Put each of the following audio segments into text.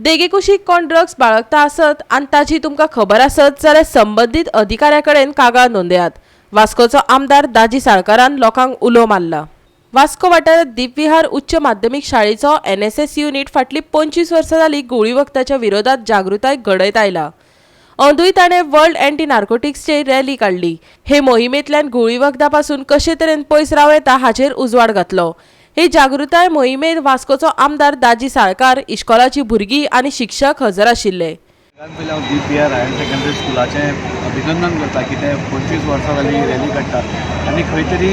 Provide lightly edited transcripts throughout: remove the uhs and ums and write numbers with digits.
देगेकुशीक कोण ड्रग्स बाळगता आसत आनी ताची तुमकां खबर आसत जाल्यार संबंधीत अधिकाऱ्या कडेन कागाळ नोंदयात. वास्कोचो आमदार दाजी साळकारान लोकांक उलो मारला. वास्को वाठारांत दीपविहार उच्च माध्यमीक शाळेचो NSS युनिट फाटली 25 वर्सां जाली गुळी वखदाच्या विरोधात जागृताय घडयत आयला. अंदूय ताणें वर्ल्ड एंटी नार्कोटिक्सची रॅली काडली. हे मोहिमेंतल्यान गुळी वखदा पासून कशे तरेन पयस राव येता हाचेर उजवाड घातलो. हे जागृताय मोहिमेंत वास्कोचो आमदार दाजी साळकार, इश्कोलाची भुरगीं आनी शिक्षक हजर आशिल्ले. सगळ्यांत पयलीं हांव दीपविहार हायर सेकंडरी स्कुलाचें अभिनंदन करता, कित्याक 25 वर्सां जाली रॅली काडटात आनी खंय तरी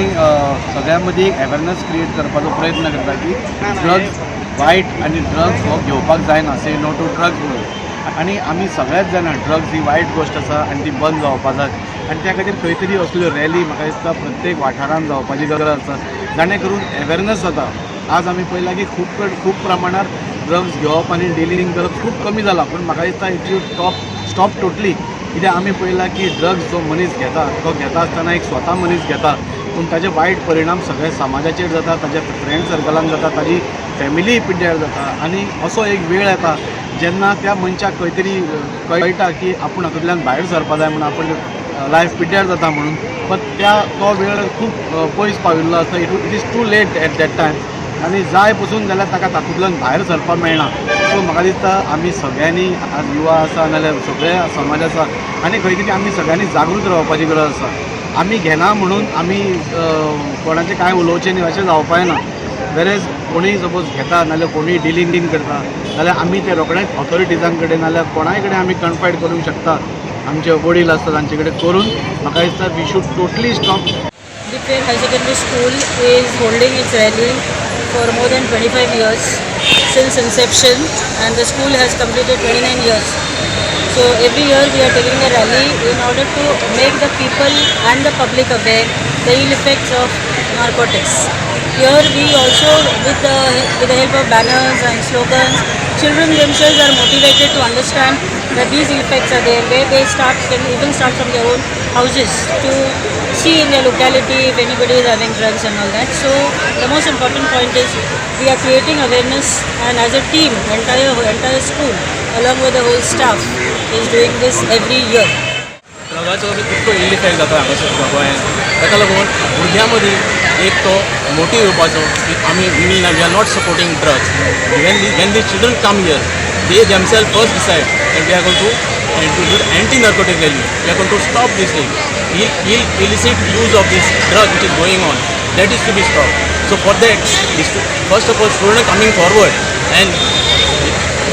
सगळ्यां मदीं एक अवेरनस क्रिएट करपाचो प्रयत्न करता की ड्रग्स वायट आनी ड्रग्स हो घेवपाक जायना, से नो टू ड्रग्स म्हणून. आनी आमी सगळेच जाणा ड्रग्स ही वायट गोश्ट आसा आनी ती बंद जावपाक जाय आनी त्या खातीर खंय तरी असल्यो रॅली म्हाका दिसता प्रत्येक वाठारांत जावपाची गरज आसा, जाणे करून अवेरनस जाता. आज आमी पळयलां की खूब प्रमाणात ड्रग्स घेवप आनी डिलिंग करप खूब कमी जाला, पूण म्हाका दिसता इट शूड स्टॉप टोटली. कित्याक आमी पळयलां की ड्रग्स जो मनीस घेता तो घेता आसतना एक स्वता मनीस घेता, पूण ताजे वायट परिणाम सगळे समाजाचेर जाता, ताज्या फ्रेंड सर्कलान जाता, ताजी फॅमिली पिड्ड्यार जाता. आनी असो एक वेळ येता जेन्ना त्या मनशाक खंय तरी कळटा की आपूण हातूंतल्यान भायर सरपा जाय म्हणून, आपूण लायफ पिड्ड्यार जाता म्हणून, पण तो वेळ खूब पयस पाविल्लो आसता. It is too late at that time आनी जाय पसून जाल्यार ताका तातूंतल्यान भायर सरपाक मेळना. सो म्हाका दिसता आमी सगळ्यांनी, आज युवा आसा नाल्यार सगळे समाज आसा आनी खंय तरी आमी सगळ्यांनी जागृत रावपाची गरज आसा. आमी घेना म्हणून आमी कोणाचें कांय उलोवचें न्ही अशें जावपाक ना. वेरेज कोणीय सपोज घेता नाल्यार कोणीय डिलिंग करता जाल्यार आमी ते रोखडेंच ऑथॉरिटीजां कडेन नाल्यार कोणाय कडेन आमी कन्फायड करूंक शकता. आमचे वडील आसता तांचे कडेन करून म्हाका दिसता we should totally stop. Dipper High Secondary School is holding its rally for more than 25 years since inception, and the school has completed 29 years. So every year we are taking a rally in order to make the people and the public aware the ill effects of narcotics. Here we also, with the help of banners and slogans, children themselves are motivated to understand that these effects are there, where they can even start from their own houses to see in their locality if anybody is having drugs and all that. So the most important point is we are creating awareness, and as a team, entire school along with the whole staff is doing this every year. ड्रगाचो बी खूब इल effect जाता हांगासर गोंयांत. ताका लागून भुरग्यां मदीं एक तो मोटीव येवपाचो की आमी we are not supporting drugs. When the children come here, they themselves first decide that we are going to do anti-narcotic rally. We are going to stop this thing. Illicit use of this drug which is going on, that is to be stopped. So for that, first of all, students coming forward and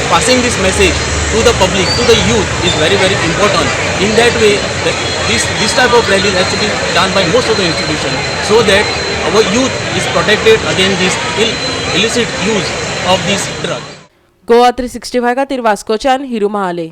passing this message to the public, to the youth is very, very important. In that way, this type of rally has to be done by most of the institutions so that our youth is protected against this illicit use of this drug. Goa 365 खातीर वास्कोच्यान हिरू महाले.